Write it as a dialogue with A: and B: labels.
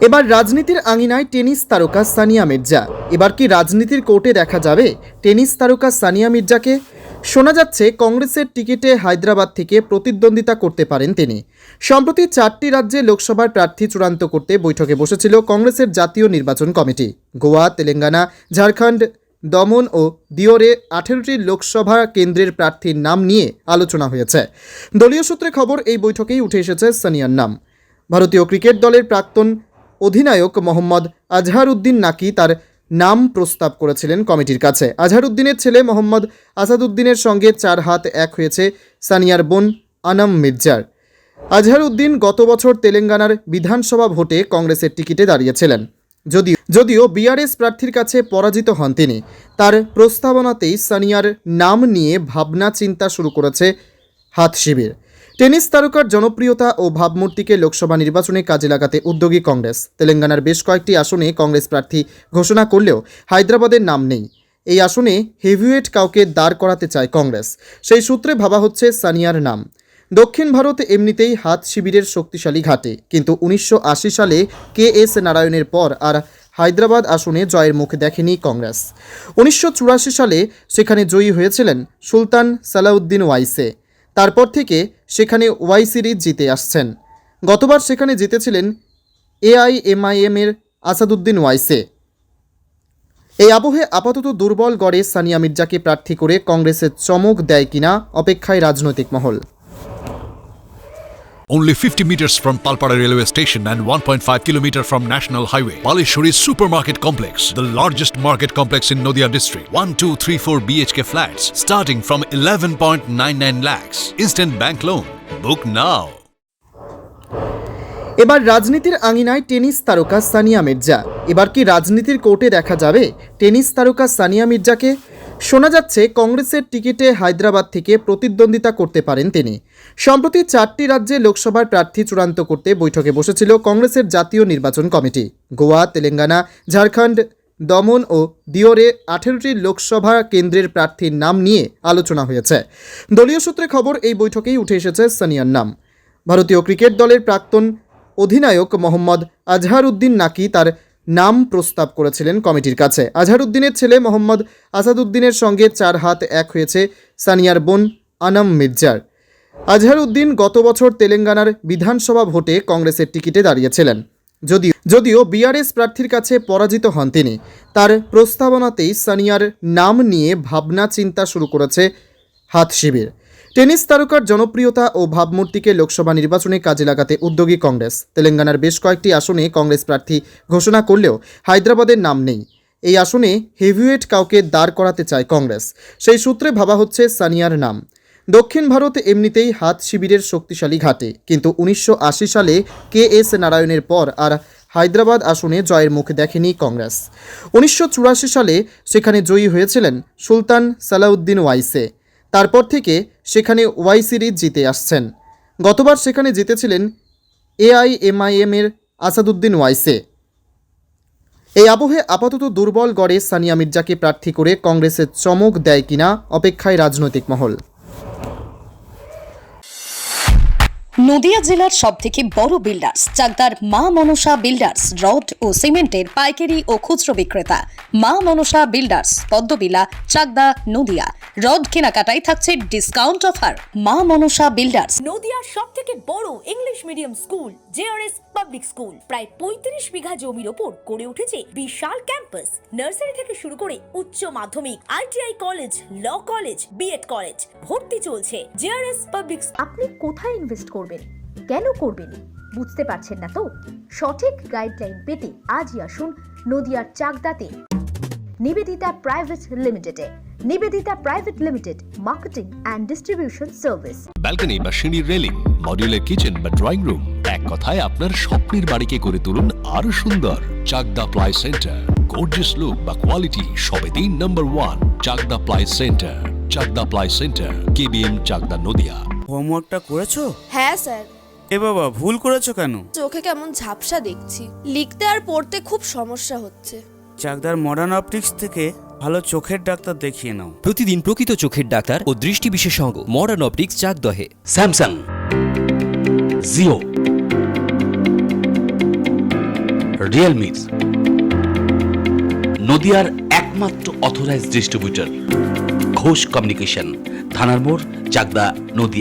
A: এবার রাজনীতির আঙিনায় টেনিস তারকা সানিয়া মির্জা। এবার কি রাজনীতির কোর্টে দেখা যাবে টেনিস তারকা সানিয়া মির্জাকে? শোনা যাচ্ছে কংগ্রেসের টিকিটে হায়দ্রাবাদ থেকে প্রতিদ্বন্দ্বিতা করতে পারেন তিনি। সম্প্রতি 4টি রাজ্যে লোকসভার প্রার্থী চূড়ান্ত করতে বৈঠকে বসেছিল কংগ্রেসের জাতীয় নির্বাচন কমিটি। গোয়া, তেলেঙ্গানা, ঝাড়খণ্ড, দমন ও দিওরে 18টি লোকসভা কেন্দ্রের প্রার্থীর নাম নিয়ে আলোচনা হয়েছে। দলীয় সূত্রে খবর, এই বৈঠকেই উঠে এসেছে সানিয়ার নাম। ভারতীয় ক্রিকেট দলের প্রাক্তন অধিনায়ক মোহাম্মদ আজহারউদ্দিন নাকি তার নাম প্রস্তাব করেছিলেন কমিটির কাছে। আজহারউদ্দিনের ছেলে মোহাম্মদ আসাদউদ্দিনের সঙ্গে 4 হাত এক হয়েছে সানিয়ার বোন আনাম মির্জার। আজহারউদ্দিন গত বছর তেলেঙ্গানার বিধানসভা ভোটে কংগ্রেসের টিকিটে দাঁড়িয়েছিলেন। যদিও বিআরএস প্রার্থীর কাছে পরাজিত হন তিনি। তার প্রস্তাবনাতেই সানিয়ার নাম নিয়ে ভাবনা চিন্তা শুরু করেছে হাত শিবির। টেনিস তারকার জনপ্রিয়তা ও ভাবমূর্তিকে লোকসভা নির্বাচনে কাজে লাগাতে উদ্যোগী কংগ্রেস। তেলেঙ্গানার বেশ কয়েকটি আসনে কংগ্রেস প্রার্থী ঘোষণা করলেও হায়দ্রাবাদের নাম নেই। এই আসনে হেভিওয়েট কাউকে দাঁড় করাতে চায় কংগ্রেস। সেই সূত্রে ভাবা হচ্ছে সানিয়ার নাম। দক্ষিণ ভারত এমনিতেই হাত শিবিরের শক্তিশালী ঘাঁটি, কিন্তু 1980 সালে KS নারায়ণের পর আর হায়দ্রাবাদ আসনে জয়ের মুখ দেখেনি কংগ্রেস। 1984 সালে সেখানে জয়ী হয়েছিলেন সুলতান সালাউদ্দিন ওয়াইসে। তারপর থেকে সেখানে ওয়াই সিরিজ জিতে আসছেন। গতবার সেখানে জিতেছিলেন AIMIM এর আসাদউদ্দিন ওয়াইসে। এই আবহে আপাতত দুর্বল গড়ে সানিয়া মির্জাকে প্রার্থী করে কংগ্রেসের চমক দেয় কিনা অপেক্ষায় রাজনৈতিক মহল।
B: Only 50 meters from Palpara railway station and 1.5 kilometer from National Highway, Palishuri Supermarket Complex, the largest market complex in Nadia district. 1, 2, 3, 4 BHK flats starting from 11.99 lakhs. Instant bank loan. Book now.
A: এবার রাজনীতির আঙিনায় tennis তারকা সানিয়া মির্জা। এবার কি রাজনীতির কোর্টে দেখা যাবে টেনিস তারকা সানিয়া মির্জাকে? শোনা যাচ্ছে কংগ্রেসের টিকিটে হায়দ্রাবাদ থেকে প্রতিদ্বন্দ্বিতা করতে পারেন তিনি। সম্প্রতি 4টি রাজ্যে লোকসভার প্রার্থী চূড়ান্ত করতে বৈঠকে বসেছিল কংগ্রেসের জাতীয় নির্বাচন কমিটি। গোয়া, তেলেঙ্গানা, ঝাড়খণ্ড, দমন ও দিওরে 18টি লোকসভা কেন্দ্রের প্রার্থীর নাম নিয়ে আলোচনা হয়েছে। দলীয় সূত্রে খবর, এই বৈঠকেই উঠে এসেছে সানিয়ার নাম। ভারতীয় ক্রিকেট দলের প্রাক্তন অধিনায়ক মোহাম্মদ আজহারউদ্দিন নাকি তার নাম প্রস্তাব করেছিলেন কমিটির কাছে। আজহারউদ্দিনের ছেলে মোহাম্মদ আসাদউদ্দিনের সঙ্গে 4 হাত এক হয়েছে সানিয়ার বোন আনাম মির্জার। আজহারউদ্দিন গত বছর তেলেঙ্গানার বিধানসভা ভোটে কংগ্রেসের টিকিটে দাঁড়িয়েছিলেন। যদিও বিআরএস প্রার্থীর কাছে পরাজিত হন তিনি। তার প্রস্তাবনাতেই সানিয়ার নাম নিয়ে ভাবনা চিন্তা শুরু করেছে হাত শিবির। টেনিস তারকার জনপ্রিয়তা ও ভাবমূর্তিকে লোকসভা নির্বাচনে কাজে লাগাতে উদ্যোগী কংগ্রেস। তেলেঙ্গানার বেশ কয়েকটি আসনে কংগ্রেস প্রার্থী ঘোষণা করলেও হায়দ্রাবাদের নাম নেই। এই আসনে হেভিওয়েট কাউকে দাঁড় করাতে চায় কংগ্রেস। সেই সূত্রে ভাবা হচ্ছে সানিয়ার নাম। দক্ষিণ ভারত এমনিতেই হাত শিবিরের শক্তিশালী ঘাঁটি, কিন্তু 1980 সালে KS নারায়ণের পর আর হায়দ্রাবাদ আসনে জয়ের মুখ দেখেনি কংগ্রেস। 1984 সালে সেখানে জয়ী হয়েছিলেন সুলতান সালাউদ্দিন ওয়াইসে। তারপর থেকে সেখানে ওয়াই সিরিজ জিতে আসছেন। গতবার সেখানে জিতেছিলেন AIMIM এর আসাদউদ্দিন ওয়াইসে। এই আবহে আপাতত দুর্বল গড়ে সানিয়া মির্জাকে প্রার্থী করে কংগ্রেসের চমক দেয় কিনা অপেক্ষায় রাজনৈতিক মহল।
C: নদিয়া জেলার সবথেকে বড় বিল্ডার্স চাকদার মা মনসা বিল্ডার্স, রড ও সিমেন্টের পাইকারি ও খুচরো বিক্রেতা। মা মনসা বিল্ডার্স, পদ্মবিলা, চাকদা, নদিয়া। রড কেনাকাটায় থাকছে ডিসকাউন্ট অফার। মা মনসা বিল্ডার্স।
D: নদিয়ার সবথেকে বড় English medium school JRS public school, প্রায় 35 বিঘা জমির ওপর গড়ে উঠেছে বিশাল ক্যাম্পাস। নার্সারি থেকে শুরু করে উচ্চ মাধ্যমিক, ITI college, law college, BEd college, ভর্তি চলছে। JRS public.
E: আপনি কোথায় ইনভেস্ট করবেন, কেন করবেন বুঝতে পারছেন না তো? সঠিক গাইডলাইন পেতে আজই আসুন নদিয়ার চাকদাতে নিবেদিতা প্রাইভেট লিমিটেডে। Nivedita private limited, marketing and distribution service.
F: Balcony বা সিঁড়ির রেলিং, মডিউলার কিচেন বা ড্রয়িং রুম, এক কথায় আপনার স্বপ্নের বাড়িকে করে তুলুন আরো সুন্দর। Chakdah ply centre, gorgeous look বা কোয়ালিটি সবেতেই number 1। Chakdah ply centre, Chakdah ply centre, KBM Chakdah, Nadia.
G: হোমওয়ার্কটা করেছো?
H: হ্যাঁ স্যার।
G: এ বাবা, ভুল করেছো কেন?
H: চোখে কেমন ঝাপসা দেখছি, লিখতে আর পড়তে খুব সমস্যা হচ্ছে।
G: চাকদার মডার্ন অপটিক্স থেকে ভালো চোখের ডাক্তার দেখিয়ে নাও।
I: প্রতিদিন প্রকৃত চোখের ডাক্তার ও দৃষ্টি বিশেষজ্ঞ মডার্ন অপটিক্স চাকদহে।
J: স্যামসাং, জিও, রিয়েলমির, নদিয়ার একমাত্র অথরাইজড ডিস্ট্রিবিউটর ঘোষ কমিউনিকেশন, থানার মোড়, চাকদা, নদিয়া।